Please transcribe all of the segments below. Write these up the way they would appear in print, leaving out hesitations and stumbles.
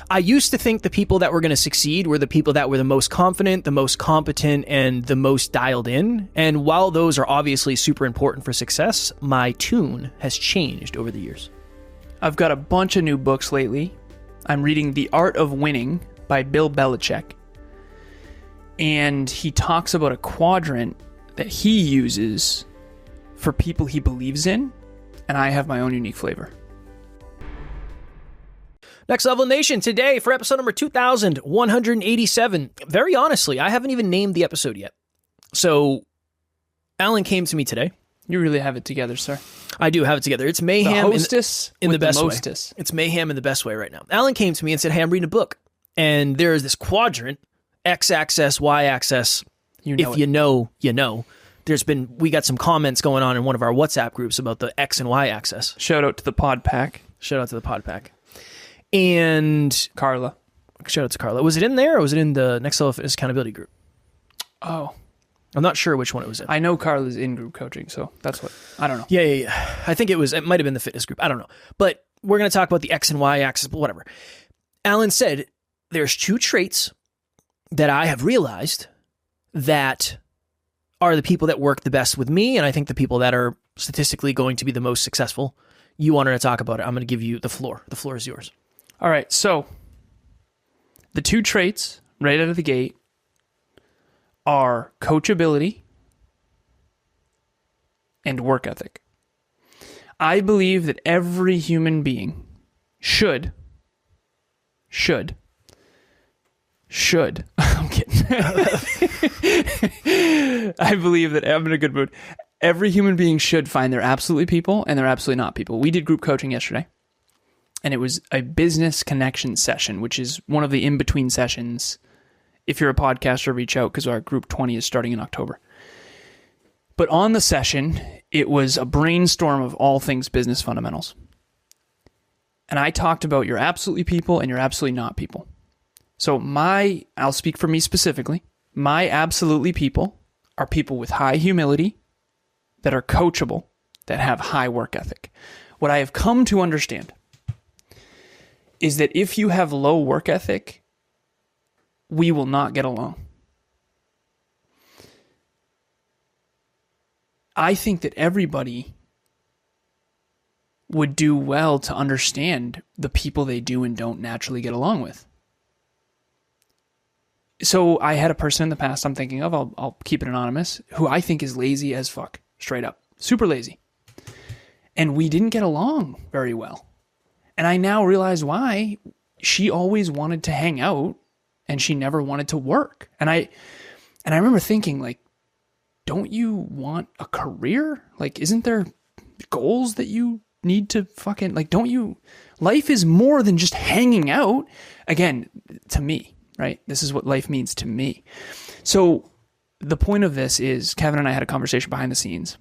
I used to think the people that were going to succeed were the people that were the most confident, the most competent, and the most dialed in. And while those are obviously super important for success, my tune has changed over the years. I've got a bunch of new books lately. I'm reading The Art of Winning by Bill Belichick. And he talks about a quadrant that he uses for people he believes in. And I have my own unique flavor. Next Level Nation, today for episode number 2187. Very honestly, I haven't even named the episode yet. So, Alan came to me today. You really have it together, sir. I do have it together. It's mayhem the hostess in the best way. Mostess. It's mayhem in the best way right now. Alan came to me and said, hey, I'm reading a book. And there is this quadrant, x-axis, y-axis. If you know, you know. We got some comments going on in one of our WhatsApp groups about the x and y axis. Shout out to the pod pack. And Carla. Shout out to Carla. Was it in there or was it in the Next Level Fitness Accountability group? Oh. I'm not sure which one it was in. I know Carla's in group coaching, so that's what, I don't know. Yeah. I think it might have been the fitness group. I don't know. But we're going to talk about the X and Y axis, but whatever. Alan said there's two traits that I have realized that are the people that work the best with me, and I think the people that are statistically going to be the most successful. You wanted to talk about it. I'm going to give you the floor. The floor is yours. All right, so the two traits right out of the gate are coachability and work ethic. I believe that every human being should, I'm kidding. I believe that I'm in a good mood. Every human being should find they're absolutely people and they're absolutely not people. We did group coaching yesterday. And it was a business connection session, which is one of the in-between sessions. If you're a podcaster, reach out because our group 20 is starting in October. But on the session, it was a brainstorm of all things business fundamentals. And I talked about you're absolutely people and you're absolutely not people. So I'll speak for me specifically. My absolutely people are people with high humility, that are coachable, that have high work ethic. What I have come to understand is that if you have low work ethic, we will not get along. I think that everybody would do well to understand the people they do and don't naturally get along with. So I had a person in the past I'm thinking of, I'll keep it anonymous, who I think is lazy as fuck, straight up. Super lazy. And we didn't get along very well. And I now realize why. She always wanted to hang out and she never wanted to work. And I remember thinking, like, don't you want a career? Like, isn't there goals that you need to fucking, like, life is more than just hanging out. Again, to me, right? This is what life means to me. So the point of this is Kevin and I had a conversation behind the scenes.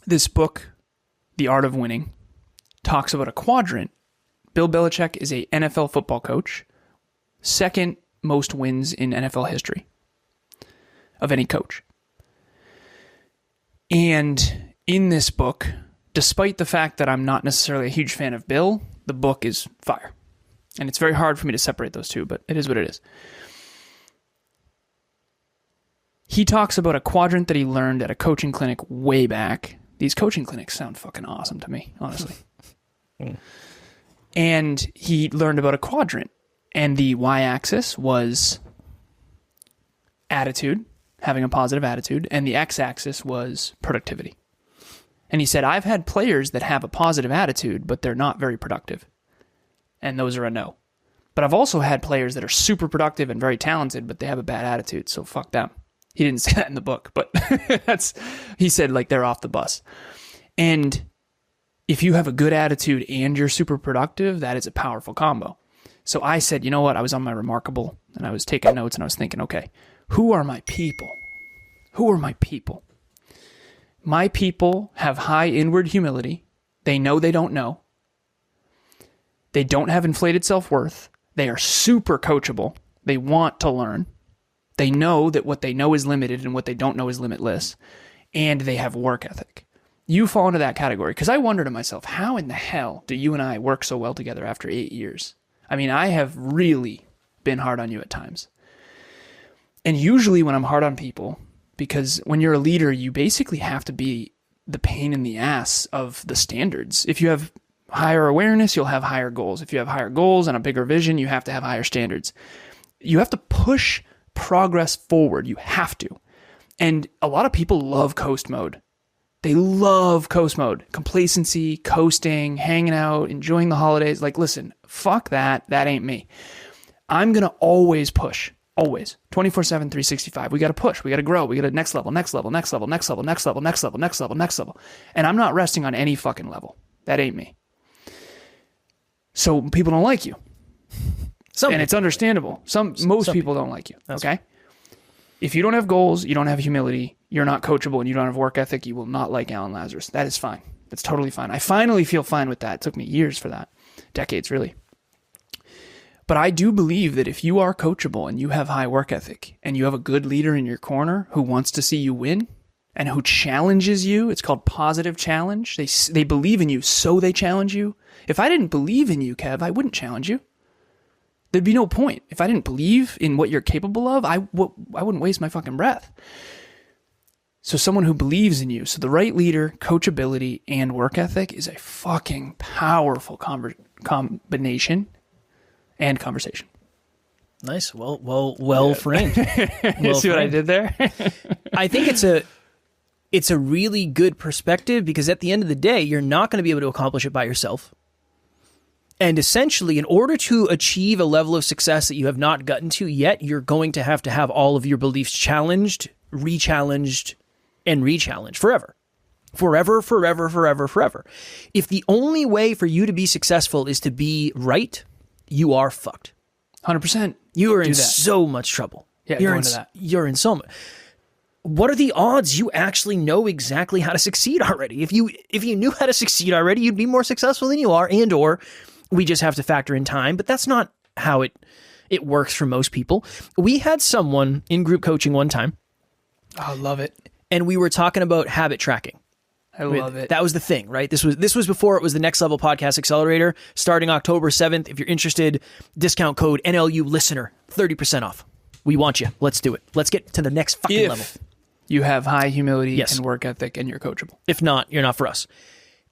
This book, The Art of Winning, talks about a quadrant. Bill Belichick is a NFL football coach, second most wins in NFL history of any coach. And in this book, despite the fact that I'm not necessarily a huge fan of Bill, the book is fire. And it's very hard for me to separate those two, but it is what it is. He talks about a quadrant that he learned at a coaching clinic way back. These coaching clinics sound fucking awesome to me, honestly. And he learned about a quadrant. And the y-axis was attitude, having a positive attitude, and the x-axis was productivity. And he said, I've had players that have a positive attitude, but they're not very productive. And those are a no. But I've also had players that are super productive and very talented, but they have a bad attitude, so fuck them. He didn't say that in the book, but he said, like, they're off the bus. And if you have a good attitude and you're super productive, that is a powerful combo. So I said, you know what? I was on my Remarkable and I was taking notes and I was thinking, okay, who are my people? Who are my people? My people have high inward humility. They know they don't know. They don't have inflated self-worth. They are super coachable. They want to learn. They know that what they know is limited and what they don't know is limitless. And they have work ethic. You fall into that category. Because I wonder to myself, how in the hell do you and I work so well together after 8 years? I mean, I have really been hard on you at times. And usually when I'm hard on people, because when you're a leader, you basically have to be the pain in the ass of the standards. If you have higher awareness, you'll have higher goals. If you have higher goals and a bigger vision, you have to have higher standards. You have to push progress forward. You have to. And a lot of people love coast mode. They love coast mode. Complacency, coasting, hanging out, enjoying the holidays. Like, listen, fuck that. That ain't me. I'm going to always push. Always. 24/7, 365. We got to push. We got to grow. We got to next level, next level, next level, next level, next level, next level, next level, next level. And I'm not resting on any fucking level. That ain't me. So people don't like you. And it's understandable. Most people don't like you. Okay? If you don't have goals, you don't have humility, you're not coachable, and you don't have work ethic, you will not like Alan Lazaros. That is fine. That's totally fine. I finally feel fine with that. It took me years for that. Decades, really. But I do believe that if you are coachable and you have high work ethic and you have a good leader in your corner who wants to see you win and who challenges you, it's called positive challenge. They believe in you, so they challenge you. If I didn't believe in you, Kev, I wouldn't challenge you. There'd be no point. If I didn't believe in what you're capable of, I wouldn't waste my fucking breath. So someone who believes in you. So the right leader, coachability, and work ethic is a fucking powerful combination and conversation. Nice. Well framed. You see what I did there? I think it's a really good perspective, because at the end of the day, you're not going to be able to accomplish it by yourself. And essentially, in order to achieve a level of success that you have not gotten to yet, you're going to have all of your beliefs challenged, re-challenged, and re-challenged forever. Forever, forever, forever, forever. If the only way for you to be successful is to be right, you are fucked. 100%. You are in so much trouble. Yeah, you're into that. You're in so much. What are the odds you actually know exactly how to succeed already? If you knew how to succeed already, you'd be more successful than you are, and or we just have to factor in time. But that's not how it works for most people. We had someone in group coaching one time. Oh, I love it. And we were talking about habit tracking. I love it. That was the thing, right? This was before it was the Next Level Podcast Accelerator, starting October 7th. If you're interested, discount code NLU listener, 30% off. We want you. Let's do it. Let's get to the next fucking level. You have high humility and work ethic and you're coachable. If not, you're not for us.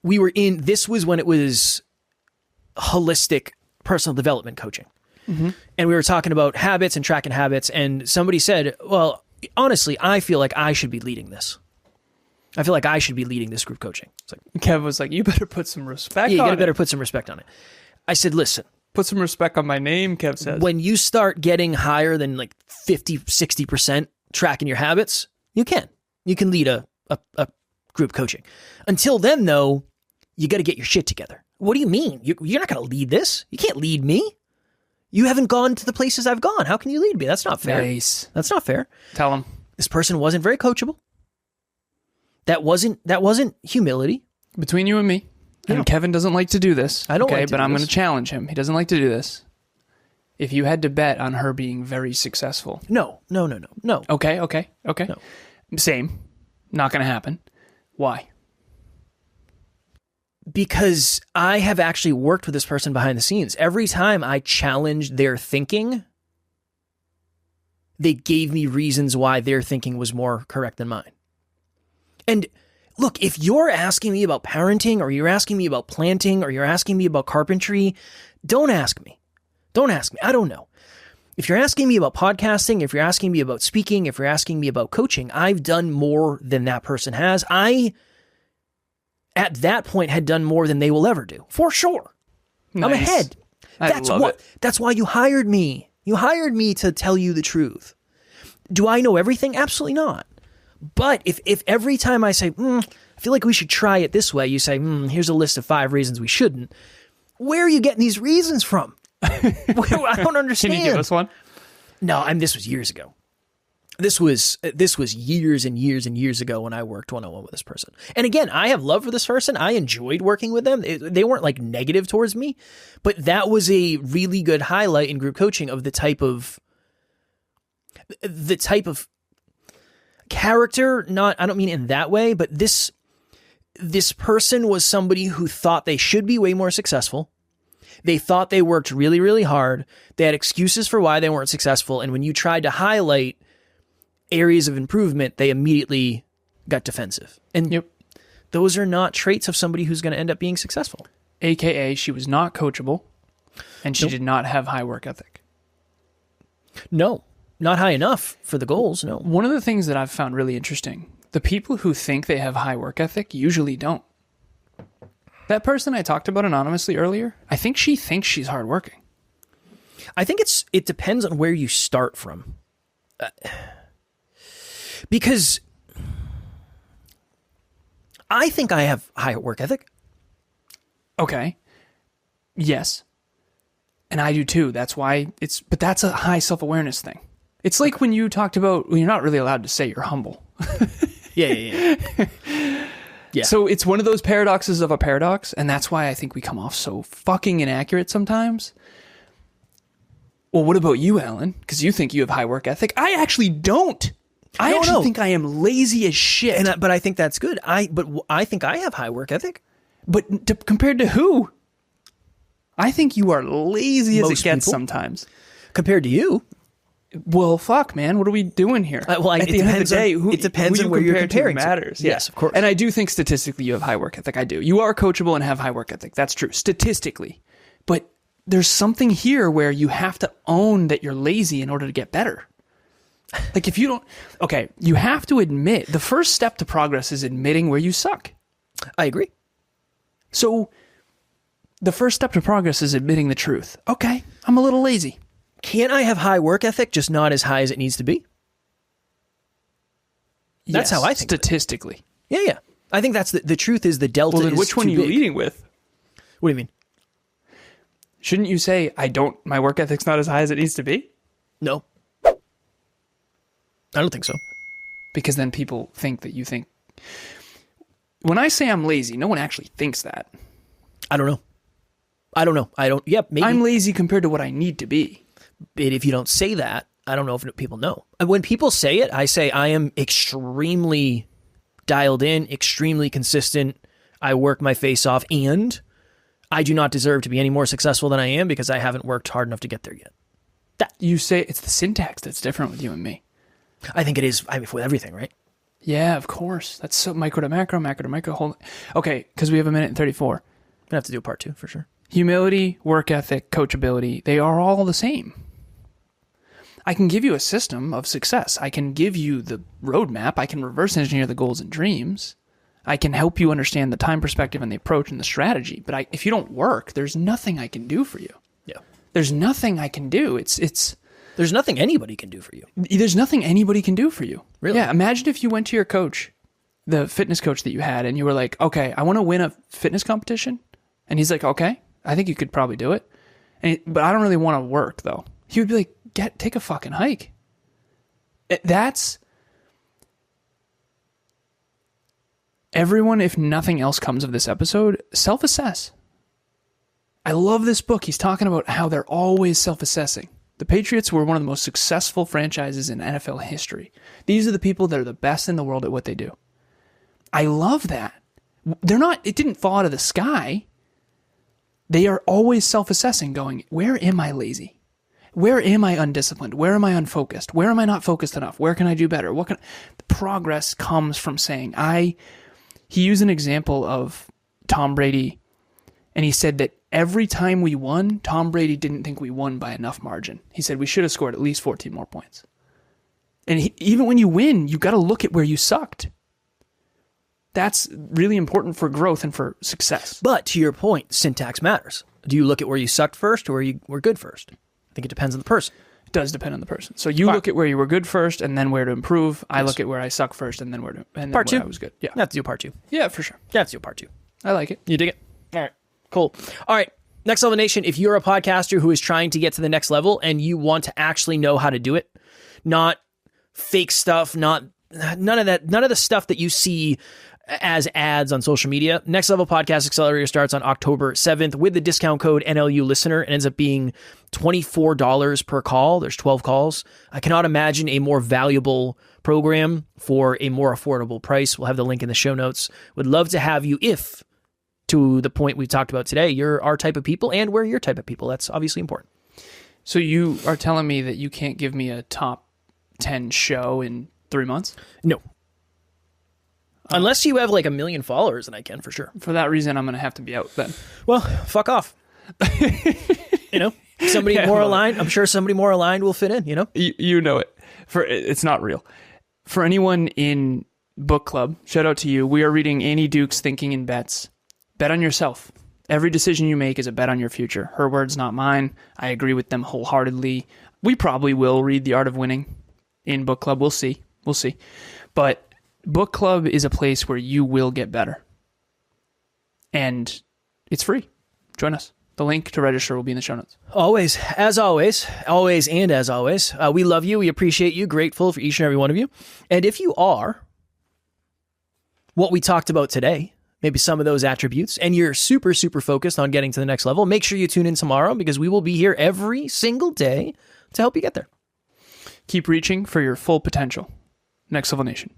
This was when it was holistic personal development coaching. Mm-hmm. And we were talking about habits and tracking habits. And somebody said, well, honestly, I feel like I should be leading this. I feel like I should be leading this group coaching. It's like, Kev was like, you better put some respect on it. Yeah, you better put some respect on it. I said, listen. Put some respect on my name, Kev says. When you start getting higher than like 50, 60% tracking your habits, you can. You can lead a group coaching. Until then, though, you got to get your shit together. What do you mean? You're not going to lead this. You can't lead me. You haven't gone to the places I've gone. How can you lead me? That's not fair. Nice. That's not fair. Tell him. This person wasn't very coachable. That wasn't humility. Between you and me, and Kevin doesn't like to do this. I don't like to but do I'm this. going to challenge him. He doesn't like to do this. If you had to bet on her being very successful. No. Okay. No. Same. Not going to happen. Why? Because I have actually worked with this person behind the scenes. Every time I challenged their thinking, they gave me reasons why their thinking was more correct than mine. And look, if you're asking me about parenting, or you're asking me about planting, or you're asking me about carpentry, don't ask me. Don't ask me. I don't know. If you're asking me about podcasting, if you're asking me about speaking, if you're asking me about coaching, I've done more than that person has. I, at that point, had done more than they will ever do. For sure. Nice. I'm ahead. That's why you hired me. You hired me to tell you the truth. Do I know everything? Absolutely not. But if every time I say, I feel like we should try it this way, you say, here's a list of 5 reasons we shouldn't. Where are you getting these reasons from? I don't understand. Can you give us one? No, this was years ago. This was years and years and years ago when I worked one-on-one with this person. And again, I have love for this person. I enjoyed working with them. They weren't like negative towards me, but that was a really good highlight in group coaching of the type of character. I don't mean in that way, but this person was somebody who thought they should be way more successful. They thought they worked really, really hard. They had excuses for why they weren't successful. And when you tried to highlight areas of improvement, they immediately got defensive. And those are not traits of somebody who's going to end up being successful. AKA, she was not coachable, and she did not have high work ethic. No, not high enough for the goals, no. One of the things that I've found really interesting, the people who think they have high work ethic usually don't. That person I talked about anonymously earlier, I think she thinks she's hardworking. I think it depends on where you start from. Because I think I have high work ethic. Okay. Yes. And I do too. That's why but that's a high self-awareness thing. It's like when you talked about, well, you're not really allowed to say you're humble. Yeah. So it's one of those paradoxes of a paradox, and that's why I think we come off so fucking inaccurate sometimes. Well, what about you, Alan? Because you think you have high work ethic. I actually don't. I actually think I am lazy as shit. But I think that's good. I think I have high work ethic. But compared to who? I think you are lazy as it gets sometimes. Compared to you? Well, fuck, man. What are we doing here? At the end of the day, it depends on where you're comparing to. Matters. Yes, of course. And I do think statistically you have high work ethic. I do. You are coachable and have high work ethic. That's true. Statistically. But there's something here where you have to own that you're lazy in order to get better. Like if you don't... Okay, you have to admit, the first step to progress is admitting where you suck. I agree. So the first step to progress is admitting the truth. Okay, I'm a little lazy. Can't I have high work ethic, just not as high as it needs to be? That's how I think. Statistically. Yeah. I think that's the truth is the delta is too big. Well, then which one are you leading with? What do you mean? Shouldn't you say, my work ethic's not as high as it needs to be? No. I don't think so. Because then people think that you think... When I say I'm lazy, no one actually thinks that. I don't know. Maybe. I'm lazy compared to what I need to be. But if you don't say that, I don't know if people know. And when people say it, I say I am extremely dialed in, extremely consistent. I work my face off, and I do not deserve to be any more successful than I am because I haven't worked hard enough to get there yet. That you say it's the syntax that's different with you and me. I think it is with everything, right? Yeah, of course. That's so micro to macro, macro to micro. Okay, because we have 1:34. We're going to have to do a part 2 for sure. Humility, work ethic, coachability, they are all the same. I can give you a system of success. I can give you the roadmap. I can reverse engineer the goals and dreams. I can help you understand the time perspective and the approach and the strategy. But if you don't work, there's nothing I can do for you. Yeah. There's nothing I can do. There's nothing anybody can do for you. There's nothing anybody can do for you. Really? Yeah. Imagine if you went to your coach, the fitness coach that you had, and you were like, okay, I want to win a fitness competition. And he's like, okay, I think you could probably do it. But I don't really want to work, though. He would be like, take a fucking hike. That's... Everyone, if nothing else comes of this episode, self-assess. I love this book. He's talking about how they're always self-assessing. The Patriots were one of the most successful franchises in NFL history. These are the people that are the best in the world at what they do. I love that. It didn't fall out of the sky. They are always self-assessing, going, where am I lazy? Where am I undisciplined? Where am I unfocused? Where am I not focused enough? Where can I do better? The progress comes from saying, he used an example of Tom Brady, and he said that every time we won, Tom Brady didn't think we won by enough margin. He said we should have scored at least 14 more points. And even when you win, you got to look at where you sucked. That's really important for growth and for success. But to your point, syntax matters. Do you look at where you sucked first or where you were good first? I think it depends on the person. It does depend on the person. So you look at where you were good first and then where to improve. I look at where I suck first and then where I was good. Yeah. You have to do part 2. Yeah, for sure. You have to do part 2. I like it. You dig it? All right. Cool. All right. Next Level Nation, if you're a podcaster who is trying to get to the next level and you want to actually know how to do it, not fake stuff, none of the stuff that you see as ads on social media. Next Level Podcast Accelerator starts on October 7th with the discount code NLU listener. It ends up being $24 per call. There's 12 calls. I cannot imagine a more valuable program for a more affordable price. We'll have the link in the show notes. Would love to have you if to the point we've talked about today, you're our type of people and we're your type of people. That's obviously important. So you are telling me that you can't give me a top 10 show in 3 months? No. Unless you have like 1 million followers, and I can for sure. For that reason, I'm going to have to be out then. Well, fuck off. Somebody more aligned. I'm sure somebody more aligned will fit in, You know it. It's not real. For anyone in book club, shout out to you. We are reading Annie Duke's Thinking in Bets. Bet on yourself. Every decision you make is a bet on your future. Her words, not mine. I agree with them wholeheartedly. We probably will read The Art of Winning in book club. We'll see. But book club is a place where you will get better. And it's free. Join us. The link to register will be in the show notes. Always, as always, we love you. We appreciate you. Grateful for each and every one of you. And if you are what we talked about today, maybe some of those attributes, and you're super, super focused on getting to the next level, make sure you tune in tomorrow because we will be here every single day to help you get there. Keep reaching for your full potential. Next Level Nation.